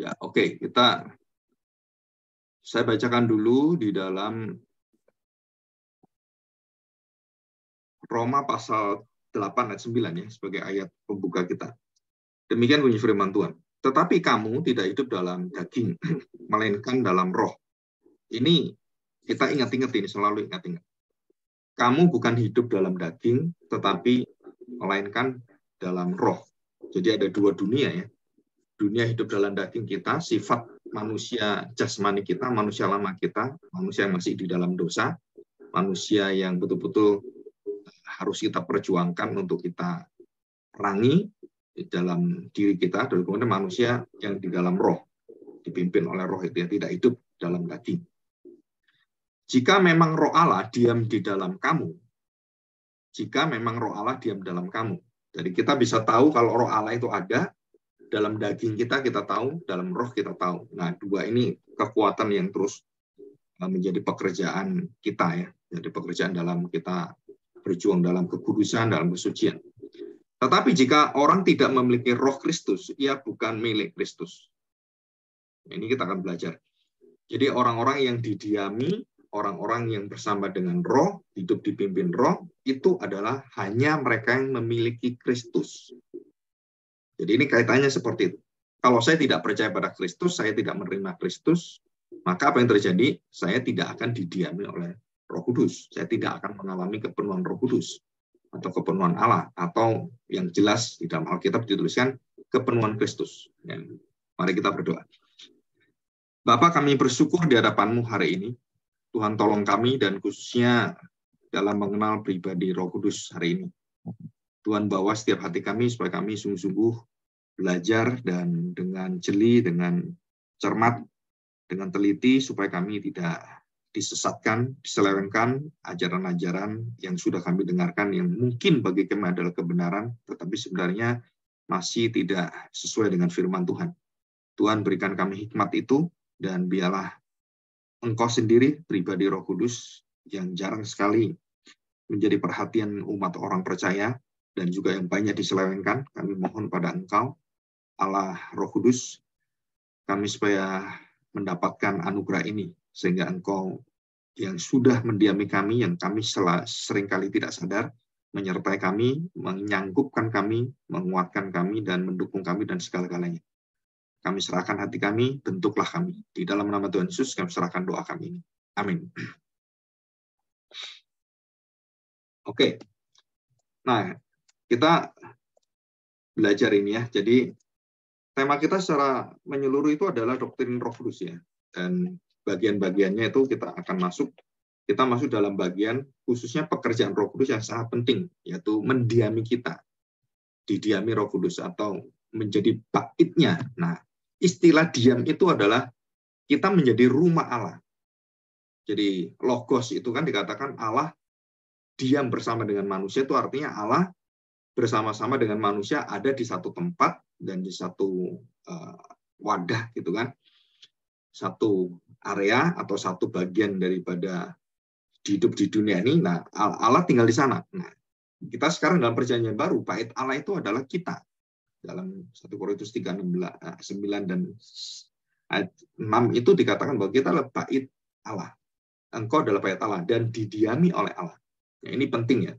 Ya, oke. Saya bacakan dulu di dalam Roma pasal 8 ayat 9 ya, sebagai ayat pembuka kita. Demikian bunyi firman Tuhan. Tetapi kamu tidak hidup dalam daging, melainkan dalam roh. Ini kita ingat-ingat ini, selalu ingat-ingat. Kamu bukan hidup dalam daging, tetapi melainkan dalam roh. Jadi ada dua dunia ya. Dunia hidup dalam daging kita, sifat manusia jasmani kita, manusia lama kita, manusia yang masih di dalam dosa, manusia yang betul-betul harus kita perjuangkan untuk kita perangi di dalam diri kita, dan kemudian manusia yang di dalam roh, dipimpin oleh roh itu ya, tidak hidup dalam daging. Jika memang roh Allah diam di dalam kamu, jika memang roh Allah diam dalam kamu, jadi kita bisa tahu kalau roh Allah itu ada, dalam daging kita tahu, dalam roh kita tahu. Nah, dua ini kekuatan yang terus menjadi pekerjaan kita ya, jadi pekerjaan dalam kita berjuang dalam kekudusan, dalam kesucian. Tetapi jika orang tidak memiliki roh Kristus, ia bukan milik Kristus. Ini kita akan belajar. Jadi orang-orang yang didiami, orang-orang yang bersama dengan roh, hidup dipimpin roh, itu adalah hanya mereka yang memiliki Kristus. Jadi ini kaitannya seperti itu. Kalau saya tidak percaya pada Kristus, saya tidak menerima Kristus, maka apa yang terjadi? Saya tidak akan didiami oleh Roh Kudus. Saya tidak akan mengalami kepenuhan Roh Kudus atau kepenuhan Allah, atau yang jelas di dalam Alkitab dituliskan kepenuhan Kristus. Mari kita berdoa. Bapa, kami bersyukur di hadapan-Mu hari ini. Tuhan tolong kami dan khususnya dalam mengenal pribadi Roh Kudus hari ini. Tuhan bawa setiap hati kami supaya kami sungguh-sungguh belajar dan dengan jeli, dengan cermat, dengan teliti supaya kami tidak disesatkan, diselewengkan ajaran-ajaran yang sudah kami dengarkan yang mungkin bagi kami adalah kebenaran, tetapi sebenarnya masih tidak sesuai dengan firman Tuhan. Tuhan berikan kami hikmat itu, dan biarlah Engkau sendiri, pribadi Roh Kudus, yang jarang sekali menjadi perhatian umat orang percaya, dan juga yang banyak diselewengkan, kami mohon pada Engkau, Allah Roh Kudus, kami supaya mendapatkan anugerah ini, sehingga Engkau yang sudah mendiami kami, yang kami seringkali tidak sadar, menyertai kami, menyanggupkan kami, menguatkan kami, dan mendukung kami, dan segala-galanya. Kami serahkan hati kami, bentuklah kami. Di dalam nama Tuhan Yesus, kami serahkan doa kami ini. Amin. Oke. Nah, kita belajar ini ya. Jadi, tema kita secara menyeluruh itu adalah doktrin Roh Kudus ya. Dan bagian-bagiannya itu kita akan masuk. Kita masuk dalam bagian khususnya pekerjaan Roh Kudus yang sangat penting, yaitu mendiami kita. Didiami Roh Kudus atau menjadi baitnya. Nah, istilah diam itu adalah kita menjadi rumah Allah. Jadi logos itu kan dikatakan Allah diam bersama dengan manusia, itu artinya Allah bersama-sama dengan manusia ada di satu tempat dan di satu wadah gitu kan, satu area atau satu bagian daripada hidup di dunia ini. Nah, Allah tinggal di sana. Nah, kita sekarang dalam perjanjian baru, bait Allah itu adalah kita. Dalam 1 Korintus 3:9 dan ayat 6 itu dikatakan bahwa kita adalah bait Allah. Engkau adalah bait Allah dan didiami oleh Allah. Nah, ini penting ya.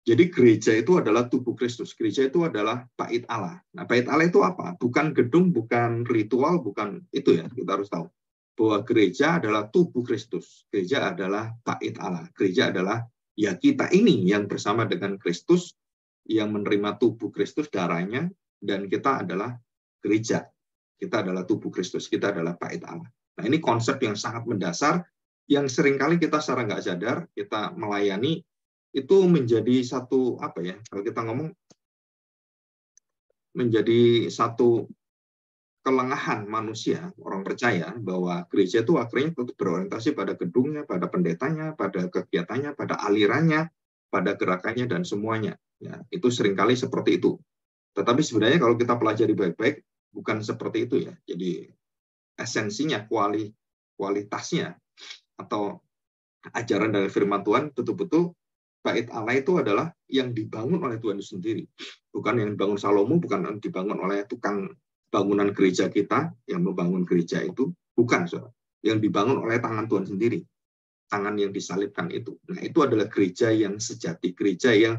Jadi gereja itu adalah tubuh Kristus. Gereja itu adalah bait Allah. Nah, bait Allah itu apa? Bukan gedung, bukan ritual, bukan itu ya. Kita harus tahu bahwa gereja adalah tubuh Kristus. Gereja adalah bait Allah. Gereja adalah ya kita ini yang bersama dengan Kristus, yang menerima tubuh Kristus, darahnya, dan kita adalah gereja. Kita adalah tubuh Kristus. Kita adalah bait Allah. Nah, ini konsep yang sangat mendasar, yang seringkali kita secara nggak sadar, kita melayani, itu menjadi satu, apa ya, kalau kita ngomong, menjadi satu kelengahan manusia, orang percaya, bahwa gereja itu akhirnya berorientasi pada gedungnya, pada pendetanya, pada kegiatannya, pada alirannya, pada gerakannya, dan semuanya. Ya, itu seringkali seperti itu. Tetapi sebenarnya kalau kita pelajari baik-baik, bukan seperti itu ya. Jadi esensinya, kualitasnya, atau ajaran dari firman Tuhan, betul-betul bait Allah itu adalah yang dibangun oleh Tuhan itu sendiri. Bukan yang dibangun Salomo, bukan yang dibangun oleh tukang bangunan gereja kita, yang membangun gereja itu bukan, saudara. Yang dibangun oleh tangan Tuhan sendiri, tangan yang disalibkan itu. Nah, itu adalah gereja yang sejati, gereja yang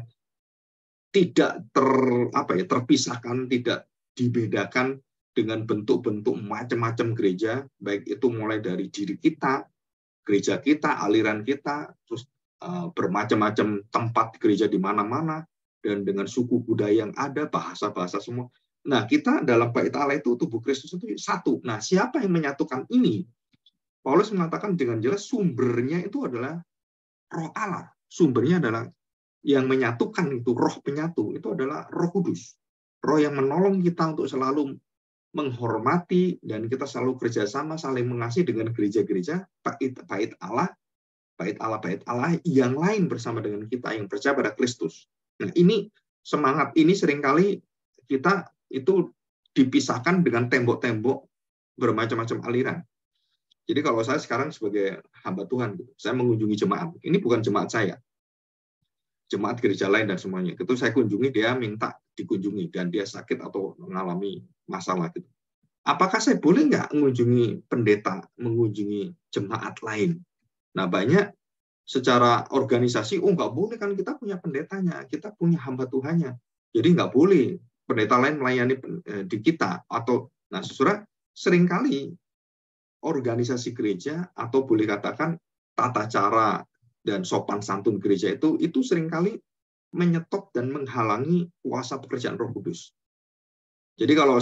tidak terpisahkan, tidak dibedakan dengan bentuk-bentuk macam-macam gereja, baik itu mulai dari diri kita, gereja kita, aliran kita, terus bermacam-macam tempat gereja di mana-mana, dan dengan suku budaya yang ada, bahasa-bahasa semua. Nah, kita dalam bait Allah itu, tubuh Kristus itu satu. Nah, siapa yang menyatukan ini? Paulus mengatakan dengan jelas sumbernya itu adalah Roh Allah. Sumbernya adalah yang menyatukan itu, roh penyatu, itu adalah Roh Kudus. Roh yang menolong kita untuk selalu menghormati, dan kita selalu kerjasama, saling mengasihi dengan gereja-gereja, bait Allah yang lain bersama dengan kita yang percaya pada Kristus. Nah, ini semangat ini seringkali kita itu dipisahkan dengan tembok-tembok bermacam-macam aliran. Jadi kalau saya sekarang sebagai hamba Tuhan, saya mengunjungi jemaat. Ini bukan jemaat saya, jemaat gereja lain dan semuanya. Itu saya kunjungi, dia minta dikunjungi dan dia sakit atau mengalami masalah gitu. Apakah saya boleh nggak mengunjungi pendeta, mengunjungi jemaat lain? Nah, banyak secara organisasi, nggak boleh, kan kita punya pendetanya, kita punya hamba Tuhannya. Jadi nggak boleh pendeta lain melayani di kita. Atau, nah, saudara, seringkali organisasi gereja, atau boleh katakan tata cara dan sopan santun gereja itu seringkali menyetop dan menghalangi kuasa pekerjaan Roh Kudus. Jadi kalau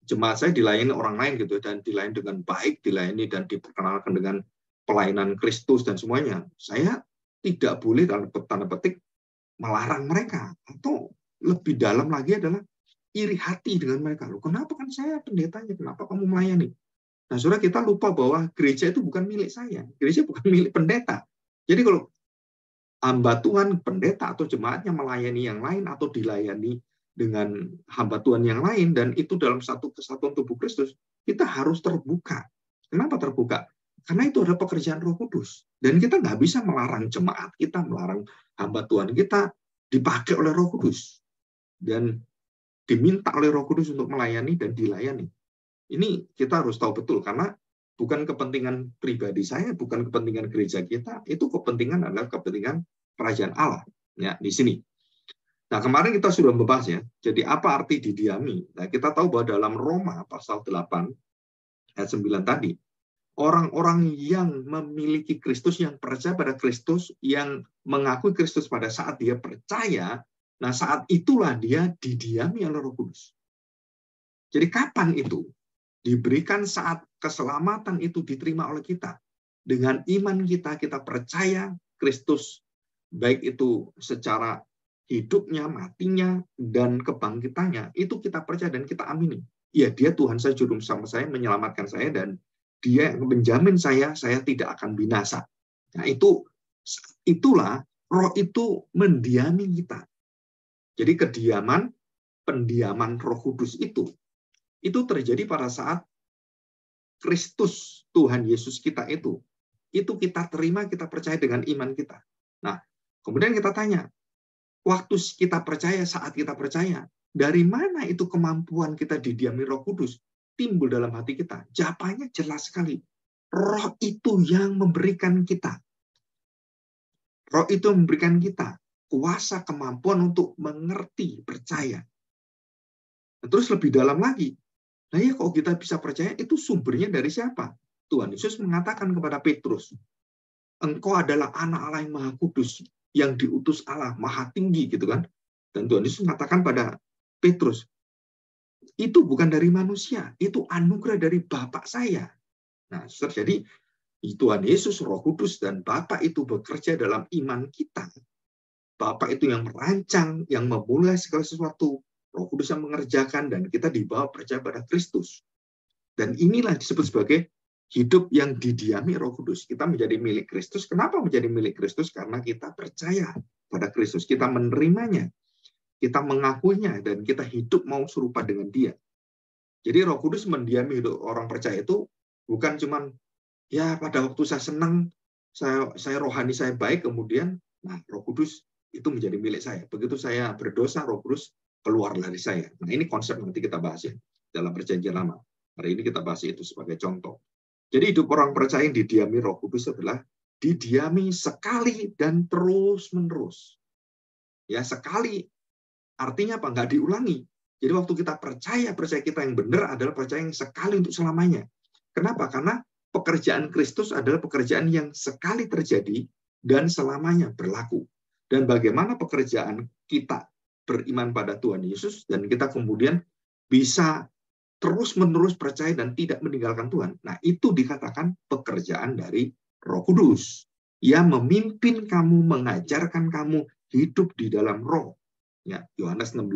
jemaat saya dilayani orang lain gitu, dan dilayani dengan baik, dilayani dan diperkenalkan dengan pelayanan Kristus dan semuanya, saya tidak boleh dalam tanda petik melarang mereka, atau lebih dalam lagi adalah iri hati dengan mereka. Loh, kenapa, kan saya pendetanya, kenapa kamu melayani? Nah, saudara, kita lupa bahwa gereja itu bukan milik saya, gereja bukan milik pendeta. Jadi kalau hamba Tuhan, pendeta atau jemaatnya melayani yang lain atau dilayani dengan hamba Tuhan yang lain, dan itu dalam satu kesatuan tubuh Kristus, kita harus terbuka. Kenapa terbuka? Karena itu ada pekerjaan Roh Kudus. Dan kita nggak bisa melarang jemaat kita, melarang hamba Tuhan kita dipakai oleh Roh Kudus. Dan diminta oleh Roh Kudus untuk melayani dan dilayani. Ini kita harus tahu betul, karena bukan kepentingan pribadi saya, bukan kepentingan gereja kita, itu kepentingan adalah kepentingan kerajaan Allah. Ya, di sini. Nah, kemarin kita sudah membahas ya, jadi apa arti didiami? Nah, kita tahu bahwa dalam Roma pasal 8 ayat 9 tadi, orang-orang yang memiliki Kristus, yang percaya pada Kristus, yang mengakui Kristus pada saat dia percaya, nah saat itulah dia didiami oleh Roh Kudus. Jadi kapan itu? Diberikan saat keselamatan itu diterima oleh kita. Dengan iman kita percaya Kristus, baik itu secara hidupnya, matinya, dan kebangkitannya, itu kita percaya dan kita amini. Ya, dia Tuhan saya, juru selamat saya, menyelamatkan saya, dan dia menjamin saya tidak akan binasa. Nah, itulah Roh itu mendiami kita. Jadi pendiaman Roh Kudus itu terjadi pada saat Kristus Tuhan Yesus kita itu kita terima, kita percaya dengan iman kita. Nah, kemudian kita tanya, waktu kita percaya, saat kita percaya, dari mana itu kemampuan kita didiami Roh Kudus timbul dalam hati kita? Jawabannya jelas sekali. Roh itu yang memberikan kita. Roh itu memberikan kita kuasa, kemampuan untuk mengerti, percaya. Terus lebih dalam lagi, nah ya, kalau kita bisa percaya, itu sumbernya dari siapa? Tuhan Yesus mengatakan kepada Petrus, engkau adalah anak Allah yang Maha Kudus, yang diutus Allah, Maha Tinggi, gitu kan? Dan Tuhan Yesus mengatakan pada Petrus, itu bukan dari manusia, itu anugerah dari Bapa saya. Nah, jadi Tuhan Yesus, Roh Kudus, dan Bapa itu bekerja dalam iman kita. Bapa itu yang merancang, yang memulai segala sesuatu. Roh Kudus yang mengerjakan, dan kita dibawa percaya pada Kristus. Dan inilah disebut sebagai hidup yang didiami Roh Kudus. Kita menjadi milik Kristus. Kenapa menjadi milik Kristus? Karena kita percaya pada Kristus. Kita menerimanya. Kita mengakuinya, dan kita hidup mau serupa dengan Dia. Jadi Roh Kudus mendiami hidup orang percaya itu bukan cuman, ya pada waktu saya senang, saya rohani saya baik, kemudian nah Roh Kudus itu menjadi milik saya. Begitu saya berdosa, Roh Kudus keluar dari saya. Nah, ini konsep nanti kita bahas ya. dalam perjanjian lama. Hari ini kita bahas itu sebagai contoh. Jadi hidup orang percaya yang didiami Roh Kudus adalah didiami sekali dan terus-menerus. Ya, sekali artinya apa? Nggak diulangi. Jadi waktu kita percaya kita yang benar adalah percaya yang sekali untuk selamanya. Kenapa? Karena pekerjaan Kristus adalah pekerjaan yang sekali terjadi dan selamanya berlaku. Dan bagaimana pekerjaan kita beriman pada Tuhan Yesus dan kita kemudian bisa terus-menerus percaya dan tidak meninggalkan Tuhan. Nah, itu dikatakan pekerjaan dari Roh Kudus. Ia memimpin kamu, mengajarkan kamu hidup di dalam Roh. Ya, Yohanes 16.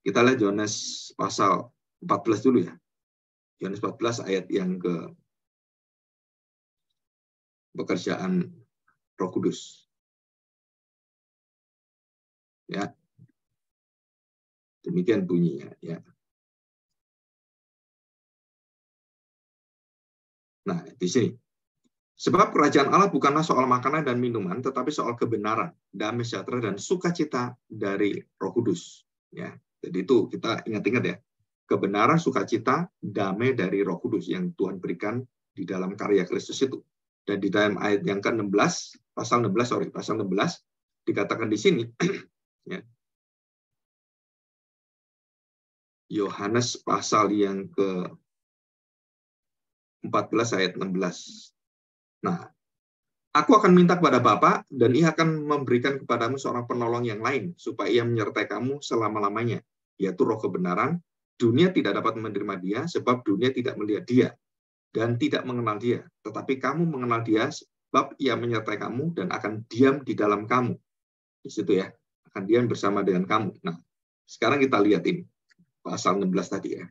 Kita lihat Yohanes pasal 14 dulu ya. Yohanes 14 ayat yang ke pekerjaan Roh Kudus. Ya. Demikian bunyinya, ya. Nah, di sini. Sebab kerajaan Allah bukanlah soal makanan dan minuman, tetapi soal kebenaran, damai sejahtera, dan sukacita dari Roh Kudus. Ya, jadi itu kita ingat-ingat ya. Kebenaran, sukacita, damai dari Roh Kudus yang Tuhan berikan di dalam karya Kristus itu. Dan di dalam ayat yang ke-16, pasal 16, dikatakan di sini, ya, Yohanes pasal yang ke-14 ayat 16. Nah, aku akan minta kepada Bapa, dan ia akan memberikan kepadamu seorang penolong yang lain, supaya ia menyertai kamu selama-lamanya, yaitu Roh kebenaran. Dunia tidak dapat menerima dia, sebab dunia tidak melihat dia, dan tidak mengenal dia. Tetapi kamu mengenal dia, sebab ia menyertai kamu, dan akan diam di dalam kamu. Di situ ya, akan diam bersama dengan kamu. Nah, sekarang kita lihat ini, pasal 16 tadi ya.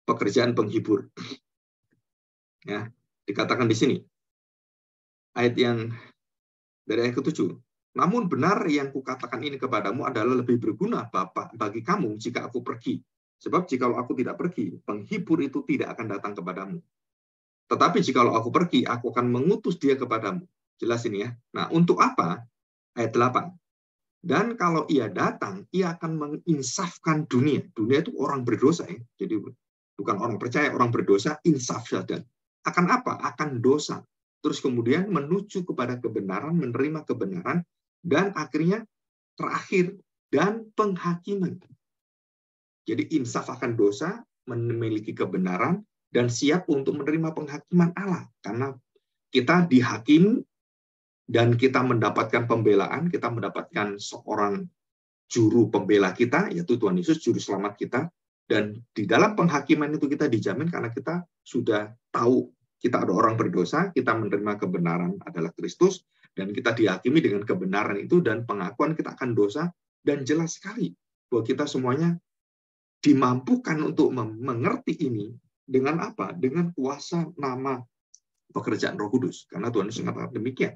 Pekerjaan penghibur. Ya, dikatakan di sini. Ayat yang dari ayat ke-7. Namun benar yang kukatakan ini kepadamu adalah lebih berguna Bapa bagi kamu jika aku pergi. Sebab jikalau aku tidak pergi, penghibur itu tidak akan datang kepadamu. Tetapi jikalau aku pergi, aku akan mengutus dia kepadamu. Jelas ini ya. Nah, untuk apa? Ayat 8. Dan kalau ia datang, ia akan menginsafkan dunia. Dunia itu orang berdosa ya. Jadi bukan orang percaya, orang berdosa, insaf saja. Akan apa? Akan dosa. Terus kemudian menuju kepada kebenaran, menerima kebenaran, dan akhirnya terakhir, dan penghakiman. Jadi insaf akan dosa, memiliki kebenaran, dan siap untuk menerima penghakiman Allah. Karena kita dihakimi, dan kita mendapatkan pembelaan, kita mendapatkan seorang juru pembela kita, yaitu Tuhan Yesus, juru selamat kita, dan di dalam penghakiman itu kita dijamin karena kita sudah tahu kita ada orang berdosa, kita menerima kebenaran adalah Kristus, dan kita dihakimi dengan kebenaran itu, dan pengakuan kita akan dosa, dan jelas sekali bahwa kita semuanya dimampukan untuk mengerti ini dengan apa? Dengan kuasa nama pekerjaan Roh Kudus, karena Tuhan Yesus mengatakan demikian.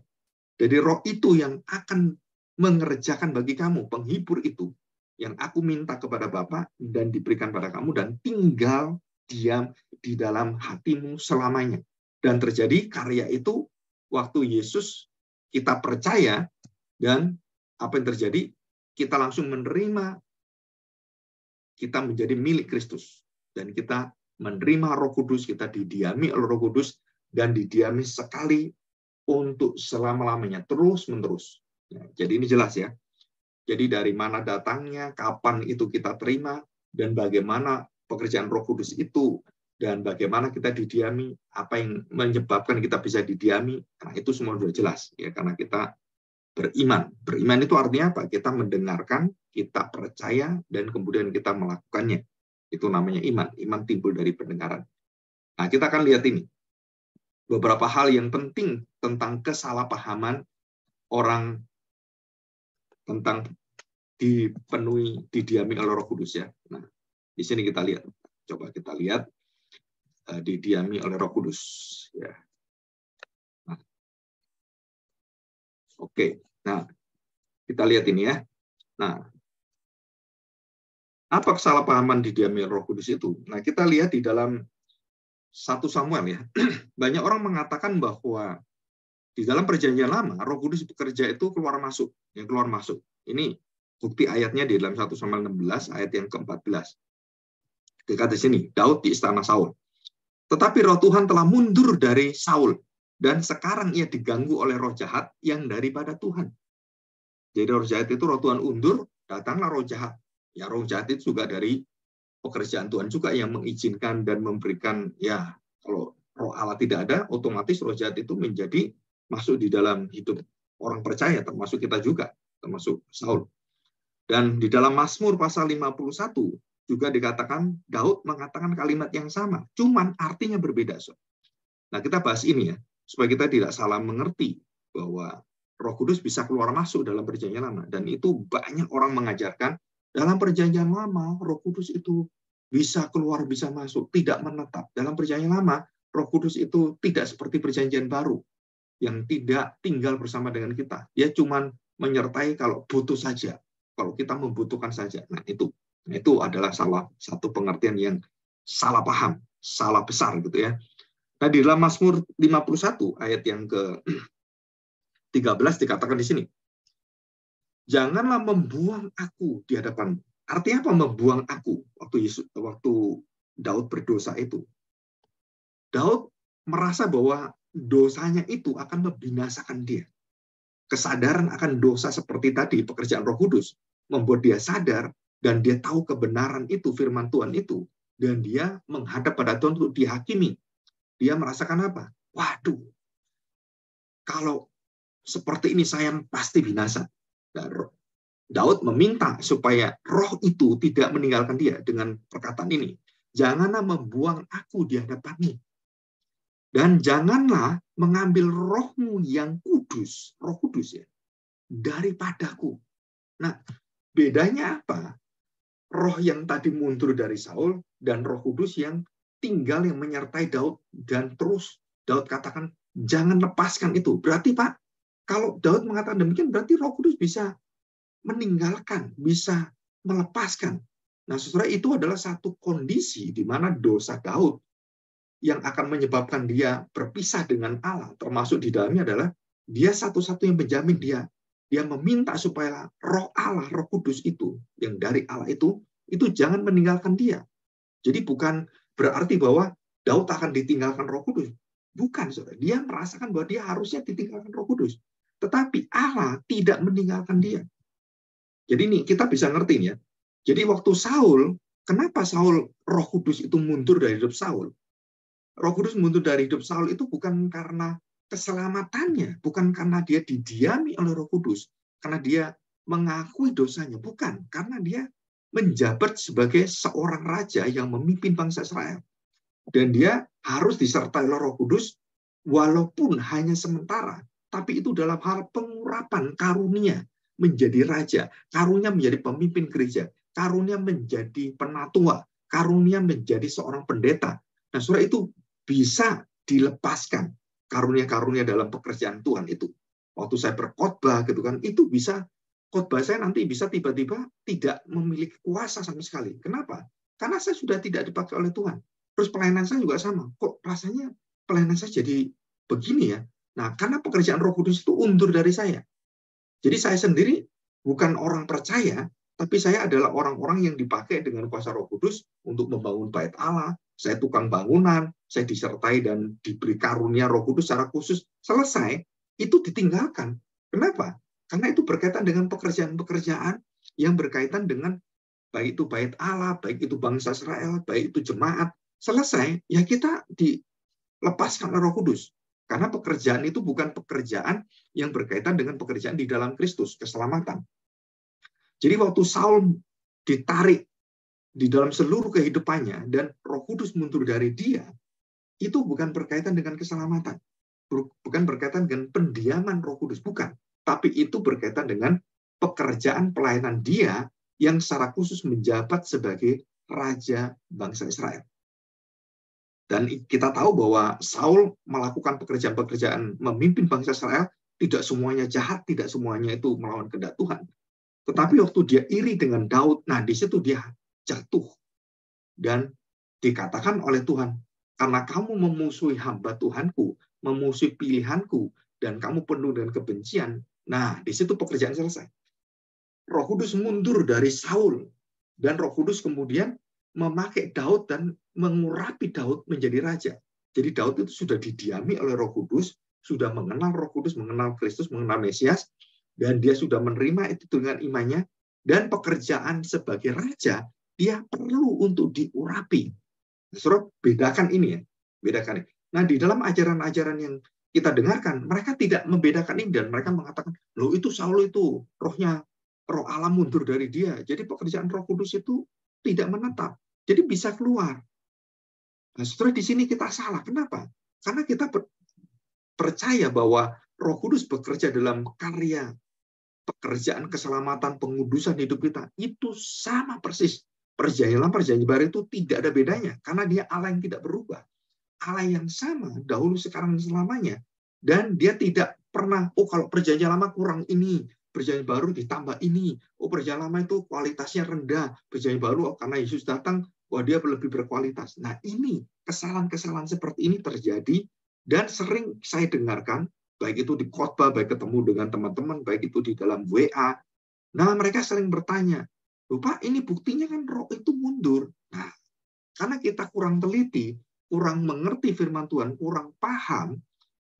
Jadi Roh itu yang akan mengerjakan bagi kamu, penghibur itu, yang aku minta kepada Bapa dan diberikan pada kamu, dan tinggal diam di dalam hatimu selamanya. Dan terjadi karya itu waktu Yesus kita percaya, dan apa yang terjadi? Kita langsung menerima, kita menjadi milik Kristus. Dan kita menerima Roh Kudus, kita didiami oleh Roh Kudus, dan didiami sekali untuk selama-lamanya, terus-menerus. Ya, jadi ini jelas ya. Jadi dari mana datangnya, kapan itu kita terima, dan bagaimana pekerjaan Roh Kudus itu, dan bagaimana kita didiami, apa yang menyebabkan kita bisa didiami, nah itu semua sudah jelas. Ya, karena kita beriman. Beriman itu artinya apa? Kita mendengarkan, kita percaya, dan kemudian kita melakukannya. Itu namanya iman. Iman timbul dari pendengaran. Nah, kita akan lihat ini. Beberapa hal yang penting tentang kesalahpahaman orang tentang didiami oleh Roh Kudus ya. Nah, di sini kita lihat. Coba kita lihat didiami oleh Roh Kudus ya. Nah, oke. Nah, kita lihat ini ya. Nah, apa kesalahpahaman didiami oleh Roh Kudus itu? Nah, kita lihat di dalam 1 Samuel ya. Banyak orang mengatakan bahwa di dalam perjanjian lama, Roh Kudus bekerja itu keluar masuk, yang keluar masuk. Ini bukti ayatnya di dalam 1 Samuel 16 ayat yang ke-14. Dekat di sini, Daud di istana Saul. Tetapi roh Tuhan telah mundur dari Saul, dan sekarang ia diganggu oleh roh jahat yang daripada Tuhan. Jadi roh jahat itu roh Tuhan undur, datanglah roh jahat. Ya, roh jahat itu juga dari pekerjaan Tuhan juga yang mengizinkan dan memberikan, ya, kalau roh Allah tidak ada, otomatis roh jahat itu menjadi masuk di dalam hidup orang percaya, termasuk kita juga, termasuk Saul. Dan di dalam Mazmur pasal 51, juga dikatakan, Daud mengatakan kalimat yang sama, cuman artinya berbeda. Nah, kita bahas ini ya, supaya kita tidak salah mengerti bahwa Roh Kudus bisa keluar masuk dalam perjanjian lama. Dan itu banyak orang mengajarkan, dalam perjanjian lama, Roh Kudus itu bisa keluar, bisa masuk, tidak menetap. Dalam perjanjian lama, Roh Kudus itu tidak seperti perjanjian baru, yang tidak tinggal bersama dengan kita. Dia cuma menyertai kalau butuh saja, kalau kita membutuhkan saja. Nah, itu adalah salah satu pengertian yang salah paham, salah besar gitu ya. Nah, di dalam Mazmur 51 ayat yang ke-13 dikatakan di sini, janganlah membuang aku di hadapanmu. Artinya apa membuang aku waktu Daud berdosa itu? Daud merasa bahwa dosanya itu akan membinasakan dia. Kesadaran akan dosa seperti tadi, pekerjaan Roh Kudus, membuat dia sadar dan dia tahu kebenaran itu, firman Tuhan itu, dan dia menghadap pada Tuhan untuk dihakimi. Dia merasakan apa? Waduh, kalau seperti ini saya pasti binasa. Daud meminta supaya roh itu tidak meninggalkan dia dengan perkataan ini. Janganlah membuang aku di hadapanmu. Dan janganlah mengambil rohmu yang kudus, roh kudus ya, daripadaku. Nah, bedanya apa? Roh yang tadi mundur dari Saul dan roh kudus yang tinggal, yang menyertai Daud, dan terus Daud katakan, jangan lepaskan itu. Berarti Pak, kalau Daud mengatakan demikian, berarti roh kudus bisa meninggalkan, bisa melepaskan. Nah, saudara, itu adalah satu kondisi di mana dosa Daud yang akan menyebabkan dia berpisah dengan Allah, termasuk di dalamnya adalah dia satu-satunya penjamin dia meminta supaya roh Allah, roh kudus itu, yang dari Allah itu jangan meninggalkan dia. Jadi bukan berarti bahwa Daud akan ditinggalkan roh kudus. Bukan, saudara. Dia merasakan bahwa dia harusnya ditinggalkan roh kudus. Tetapi Allah tidak meninggalkan dia. Jadi ini kita bisa ngerti ya. Jadi waktu Saul, kenapa Saul, roh kudus itu mundur dari hidup Saul? Roh Kudus mundur dari hidup Saul itu bukan karena keselamatannya, bukan karena dia didiami oleh Roh Kudus, karena dia mengakui dosanya, bukan, karena dia menjabat sebagai seorang raja yang memimpin bangsa Israel. Dan dia harus disertai oleh Roh Kudus, walaupun hanya sementara, tapi itu dalam hal pengurapan karunia menjadi raja, karunia menjadi pemimpin gereja, karunia menjadi penatua, karunia menjadi seorang pendeta. Nah, saudara, itu bisa dilepaskan karunia-karunia dalam pekerjaan Tuhan itu. Waktu saya berkhotbah gitu kan, itu bisa khotbah saya nanti bisa tiba-tiba tidak memiliki kuasa sama sekali. Kenapa? Karena saya sudah tidak dipakai oleh Tuhan. Terus pelayanan saya juga sama. Kok rasanya pelayanan saya jadi begini ya? Nah, karena pekerjaan Roh Kudus itu undur dari saya. Jadi saya sendiri bukan orang percaya, tapi saya adalah orang-orang yang dipakai dengan kuasa Roh Kudus untuk membangun bait Allah. Saya tukang bangunan, saya disertai dan diberi karunia Roh Kudus secara khusus. Selesai, itu ditinggalkan. Kenapa? Karena itu berkaitan dengan pekerjaan-pekerjaan yang berkaitan dengan baik itu bait Allah, baik itu bangsa Israel, baik itu jemaat. Selesai, ya kita dilepaskan oleh Roh Kudus. Karena pekerjaan itu bukan pekerjaan yang berkaitan dengan pekerjaan di dalam Kristus, keselamatan. Jadi waktu Saul ditarik di dalam seluruh kehidupannya dan Roh Kudus mundur dari dia, itu bukan berkaitan dengan keselamatan. Bukan berkaitan dengan pendiaman Roh Kudus, bukan. Tapi itu berkaitan dengan pekerjaan pelayanan dia yang secara khusus menjabat sebagai raja bangsa Israel. Dan kita tahu bahwa Saul melakukan pekerjaan-pekerjaan memimpin bangsa Israel, tidak semuanya jahat, tidak semuanya itu melawan kehendak Tuhan. Tetapi waktu dia iri dengan Daud, nah di situ dia jatuh. Dan dikatakan oleh Tuhan, karena kamu memusuhi hamba Tuhanku, memusuhi pilihanku, dan kamu penuh dengan kebencian, nah di situ pekerjaan selesai. Roh Kudus mundur dari Saul, dan Roh Kudus kemudian memakai Daud dan mengurapi Daud menjadi raja. Jadi Daud itu sudah didiami oleh Roh Kudus, sudah mengenal Roh Kudus, mengenal Kristus, mengenal Mesias, dan dia sudah menerima itu dengan imannya, dan pekerjaan sebagai raja, dia perlu untuk diurapi. Saudara, bedakan ini ya, bedakan ini. Nah, di dalam ajaran-ajaran yang kita dengarkan, mereka tidak membedakan ini, dan mereka mengatakan, loh itu Saul itu, rohnya, roh Allah mundur dari dia. Jadi pekerjaan Roh Kudus itu tidak menetap. Jadi bisa keluar. Nah, saudara, di sini kita salah. Kenapa? Karena kita percaya bahwa Roh Kudus bekerja dalam karya pekerjaan keselamatan, pengudusan hidup kita. Itu sama persis. Perjanjian Lama, Perjanjian Baru itu tidak ada bedanya. Karena dia Allah yang tidak berubah. Allah yang sama, dahulu, sekarang, selamanya. Dan dia tidak pernah, oh kalau Perjanjian Lama kurang ini, Perjanjian Baru ditambah ini. Oh Perjanjian Lama itu kualitasnya rendah. Perjanjian Baru, oh, karena Yesus datang, wah dia lebih berkualitas. Nah ini, kesalahan-kesalahan seperti ini terjadi, dan sering saya dengarkan, baik itu di khotbah, baik ketemu dengan teman-teman, baik itu di dalam WA. Nah mereka sering bertanya, lupa ini buktinya kan roh itu mundur. Nah, karena kita kurang teliti, kurang mengerti firman Tuhan, kurang paham,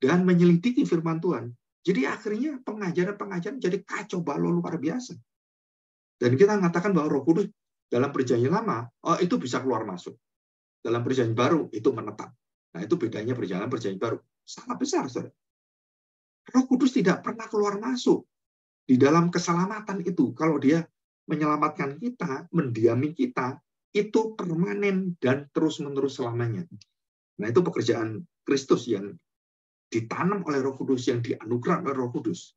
dan menyelidiki firman Tuhan, jadi akhirnya pengajaran-pengajaran jadi kacau balau luar biasa. Dan kita mengatakan bahwa Roh Kudus dalam Perjanjian Lama, oh itu bisa keluar masuk. Dalam Perjanjian Baru itu menetap. Nah itu bedanya Perjanjian Baru. Salah besar, saudara. Roh Kudus tidak pernah keluar masuk di dalam keselamatan itu. Kalau dia menyelamatkan kita, mendiami kita, itu permanen dan terus-menerus selamanya. Nah itu pekerjaan Kristus yang ditanam oleh Roh Kudus, yang dianugerahkan oleh Roh Kudus.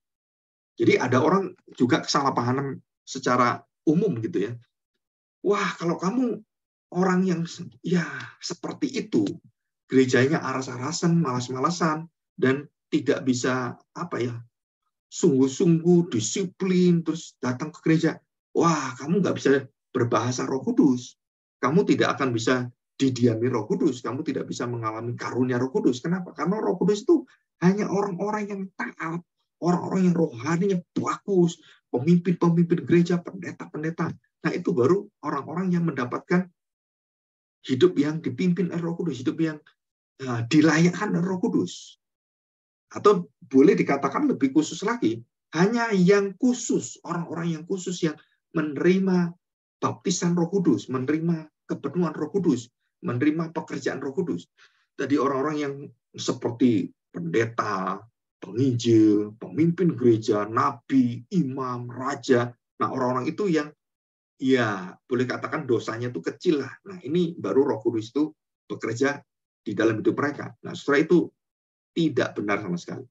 Jadi ada orang juga kesalahpahaman secara umum gitu ya. Wah, kalau kamu orang yang ya seperti itu, gerejanya aras-arasan, malas-malasan, dan tidak bisa apa ya, sungguh-sungguh disiplin, terus datang ke gereja. Wah, kamu nggak bisa berbahasa Roh Kudus. Kamu tidak akan bisa didiami Roh Kudus, kamu tidak bisa mengalami karunia Roh Kudus. Kenapa? Karena Roh Kudus itu hanya orang-orang yang taat, orang-orang yang rohaninya bagus, pemimpin-pemimpin gereja, pendeta-pendeta. Nah, itu baru orang-orang yang mendapatkan hidup yang dipimpin oleh Roh Kudus, hidup yang dilayakkan oleh Roh Kudus. Atau boleh dikatakan lebih khusus lagi, hanya yang khusus, orang-orang yang khusus yang menerima baptisan Roh Kudus, menerima kepenuhan Roh Kudus, menerima pekerjaan Roh Kudus. Jadi orang-orang yang seperti pendeta, penginjil, pemimpin gereja, nabi, imam, raja. Nah, orang-orang itu yang ya boleh katakan dosanya itu kecil lah. Nah, ini baru Roh Kudus itu bekerja di dalam hidup mereka. Nah, setelah itu tidak benar sama sekali.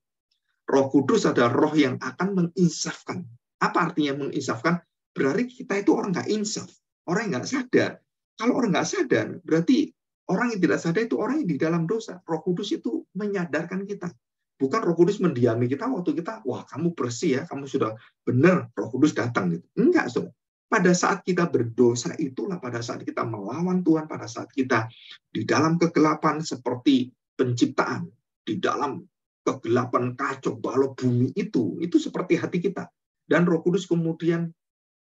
Roh Kudus adalah roh yang akan menginsafkan. Apa artinya menginsafkan? Berarti kita itu orang nggak insaf, orang yang nggak sadar. Kalau orang nggak sadar, berarti orang yang tidak sadar itu orang yang di dalam dosa. Roh Kudus itu menyadarkan kita. Bukan Roh Kudus mendiami kita waktu kita, wah kamu bersih ya, kamu sudah benar, Roh Kudus datang gitu. Enggak, saudara. Pada saat kita berdosa itulah pada saat kita melawan Tuhan, pada saat kita di dalam kegelapan seperti penciptaan, di dalam kegelapan kacau balau bumi itu seperti hati kita. Dan Roh Kudus kemudian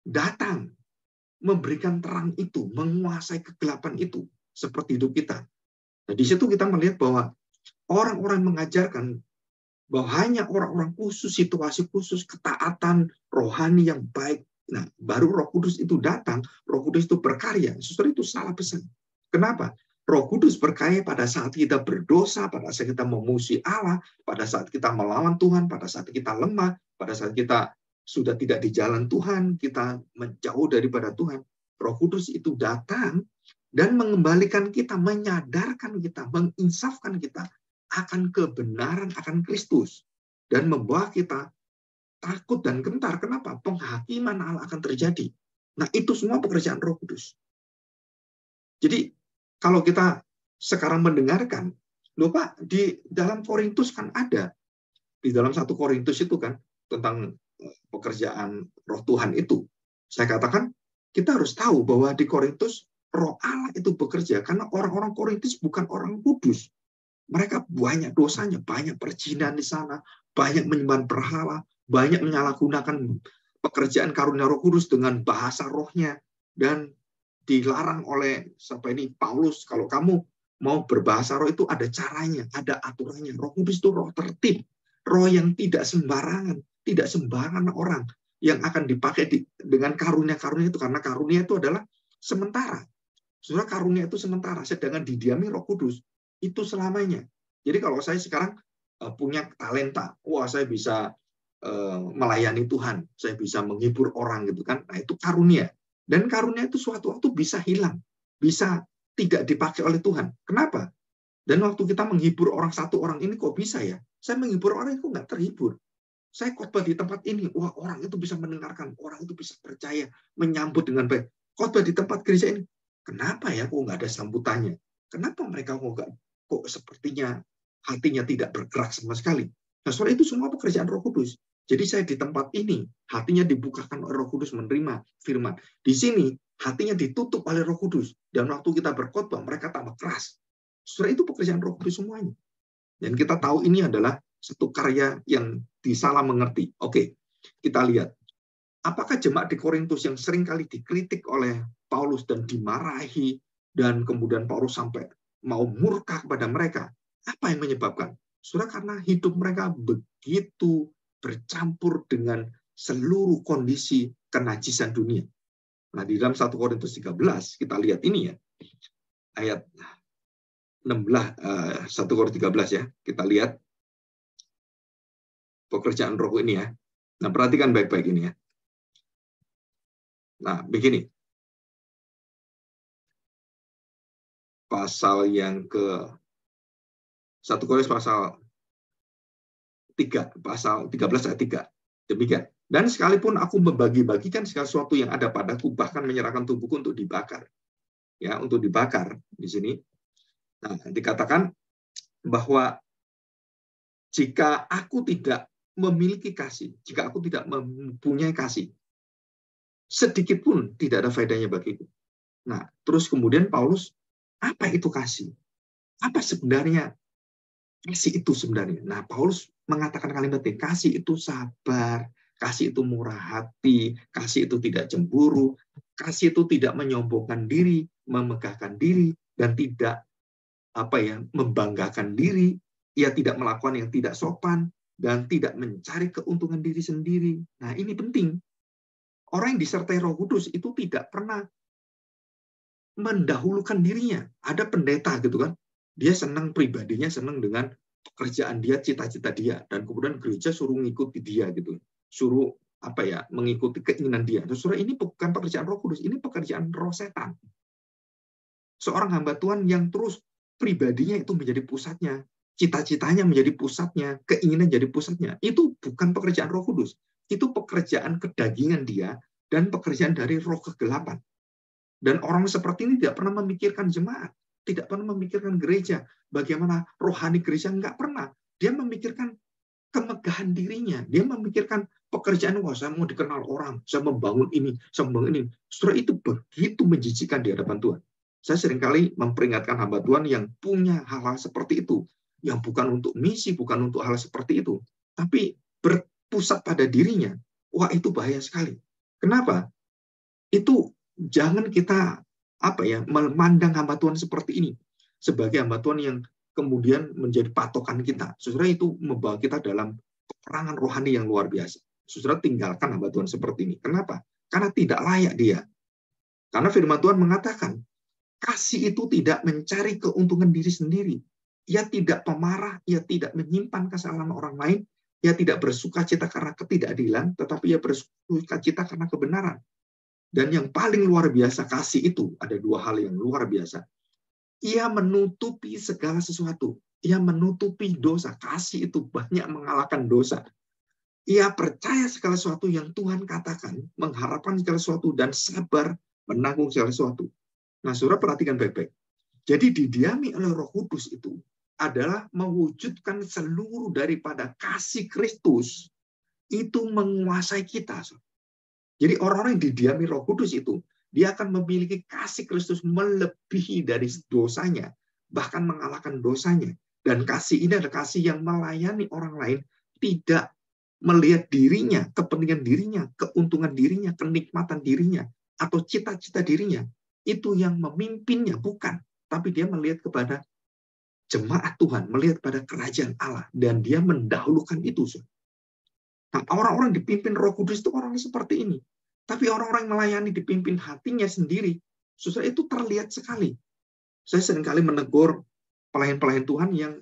datang, memberikan terang itu, menguasai kegelapan itu, seperti hidup kita. Nah, di situ kita melihat bahwa orang-orang mengajarkan bahwa hanya orang-orang khusus, situasi khusus, ketaatan rohani yang baik. Nah, baru Roh Kudus itu datang, Roh Kudus itu berkarya. Justru itu salah besar. Kenapa? Roh Kudus berkarya pada saat kita berdosa, pada saat kita memuji Allah, pada saat kita melawan Tuhan, pada saat kita lemah, pada saat kita sudah tidak di jalan Tuhan, kita menjauh daripada Tuhan. Roh Kudus itu datang dan mengembalikan kita, menyadarkan kita, menginsafkan kita akan kebenaran, akan Kristus. Dan membawa kita takut dan gentar. Kenapa? Penghakiman Allah akan terjadi. Nah, itu semua pekerjaan Roh Kudus. Jadi, kalau kita sekarang mendengarkan, lupa di dalam Korintus kan ada. Di dalam 1 Korintus itu kan, tentang pekerjaan Roh Tuhan itu. Saya katakan, kita harus tahu bahwa di Korintus, Roh Allah itu bekerja. Karena orang-orang Korintus bukan orang kudus. Mereka banyak dosanya, banyak perzinahan di sana, banyak menyembah berhala, banyak menyalahgunakan pekerjaan karunia Roh Kudus dengan bahasa rohnya, dan dilarang oleh siapa ini Paulus, kalau kamu mau berbahasa roh itu ada caranya, ada aturannya. Roh Kudus itu roh tertib, roh yang tidak sembarangan orang yang akan dipakai dengan karunia-karunia itu, karena karunia itu adalah sementara. Saudara, karunia itu sementara, sedangkan didiami Roh Kudus itu selamanya. Jadi kalau saya sekarang punya talenta, wah saya bisa melayani Tuhan, saya bisa menghibur orang gitu kan. Nah, itu karunia. Dan karunia itu suatu waktu bisa hilang, bisa tidak dipakai oleh Tuhan. Kenapa? Dan waktu kita menghibur orang satu orang ini kok bisa ya? Saya menghibur orang itu nggak terhibur. Saya khotbah di tempat ini, wah orang itu bisa mendengarkan, orang itu bisa percaya, menyambut dengan baik. Khotbah di tempat gereja ini, kenapa ya kok nggak ada sambutannya? Kenapa mereka kok sepertinya hatinya tidak bergerak sama sekali? Nah, soal itu semua pekerjaan Roh Kudus. Jadi saya di tempat ini, hatinya dibukakan oleh Roh Kudus menerima firman. Di sini, hatinya ditutup oleh Roh Kudus. Dan waktu kita berkhotbah, mereka tambah keras. Saudara, itu pekerjaan Roh Kudus semuanya. Dan kita tahu ini adalah satu karya yang disalah mengerti. Oke, kita lihat. Apakah jemaat di Korintus yang sering kali dikritik oleh Paulus dan dimarahi, dan kemudian Paulus sampai mau murka kepada mereka? Apa yang menyebabkan? Saudara, karena hidup mereka begitu bercampur dengan seluruh kondisi kenajisan dunia. Nah, di dalam 1 Korintus 13, kita lihat ini ya, ayat 16, 1 Korintus 13 ya, kita lihat pekerjaan roh ini ya. Nah, perhatikan baik-baik ini ya. Nah, begini. Pasal yang ke 1 Korintus pasal 3, pasal 13 ayat 3. Demikian. Dan sekalipun aku membagi-bagikan segala sesuatu yang ada padaku, bahkan menyerahkan tubuhku untuk dibakar. Ya, untuk dibakar di sini. Nah, dikatakan bahwa jika aku tidak memiliki kasih, jika aku tidak mempunyai kasih, sedikit pun tidak ada faedahnya bagiku. Nah, terus kemudian Paulus, apa itu kasih? Apa sebenarnya kasih itu sebenarnya? Nah, Paulus mengatakan kalimat ini, kasih itu sabar, kasih itu murah hati, kasih itu tidak cemburu, kasih itu tidak menyombongkan diri, memegahkan diri, dan tidak membanggakan diri, ia tidak melakukan yang tidak sopan, dan tidak mencari keuntungan diri sendiri. Nah, ini penting. Orang yang disertai Roh Kudus itu tidak pernah mendahulukan dirinya. Ada pendeta gitu kan, dia senang pribadinya, senang dengan pekerjaan dia, cita-cita dia, dan kemudian gereja suruh ngikuti dia gitu, suruh mengikuti keinginan dia. Saudara, ini bukan pekerjaan Roh Kudus, ini pekerjaan roh setan. Seorang hamba Tuhan yang terus pribadinya itu menjadi pusatnya, cita-citanya menjadi pusatnya, keinginan jadi pusatnya, itu bukan pekerjaan Roh Kudus. Itu pekerjaan kedagingan dia dan pekerjaan dari roh kegelapan. Dan orang seperti ini tidak pernah memikirkan jemaat, tidak pernah memikirkan gereja, bagaimana rohani gereja, nggak pernah. Dia memikirkan kemegahan dirinya, dia memikirkan pekerjaan, wah saya mau dikenal orang, saya membangun ini, saya membangun ini. Saudara, itu begitu menjijikan di hadapan Tuhan. Saya seringkali memperingatkan hamba Tuhan yang punya hal-hal seperti itu, yang bukan untuk misi, bukan untuk hal seperti itu, tapi berpusat pada dirinya. Wah, itu bahaya sekali. Kenapa? Itu jangan kita memandang hamba Tuhan seperti ini sebagai hamba Tuhan yang kemudian menjadi patokan kita. Saudara, itu membawa kita dalam peperangan rohani yang luar biasa. Saudara, tinggalkan hamba Tuhan seperti ini. Kenapa? Karena tidak layak dia. Karena firman Tuhan mengatakan, kasih itu tidak mencari keuntungan diri sendiri. Ia tidak pemarah, ia tidak menyimpan kesalahan orang lain, ia tidak bersukacita karena ketidakadilan, tetapi ia bersukacita karena kebenaran. Dan yang paling luar biasa kasih itu, ada dua hal yang luar biasa. Ia menutupi segala sesuatu. Ia menutupi dosa. Kasih itu banyak mengalahkan dosa. Ia percaya segala sesuatu yang Tuhan katakan, mengharapkan segala sesuatu, dan sabar menanggung segala sesuatu. Nah, saudara perhatikan baik-baik. Jadi didiami oleh Roh Kudus itu adalah mewujudkan seluruh daripada kasih Kristus itu menguasai kita. Jadi orang-orang yang didiami Roh Kudus itu, dia akan memiliki kasih Kristus melebihi dari dosanya, bahkan mengalahkan dosanya. Dan kasih ini adalah kasih yang melayani orang lain, tidak melihat dirinya, kepentingan dirinya, keuntungan dirinya, kenikmatan dirinya, atau cita-cita dirinya. itu yang memimpinnya, bukan. Tapi dia melihat kepada jemaat Tuhan, melihat pada kerajaan Allah, dan dia mendahulukan itu. Nah, orang-orang dipimpin Roh Kudus itu orang seperti ini. Tapi orang-orang yang melayani dipimpin hatinya sendiri, susah itu terlihat sekali. Saya seringkali menegur pelayan-pelayan Tuhan yang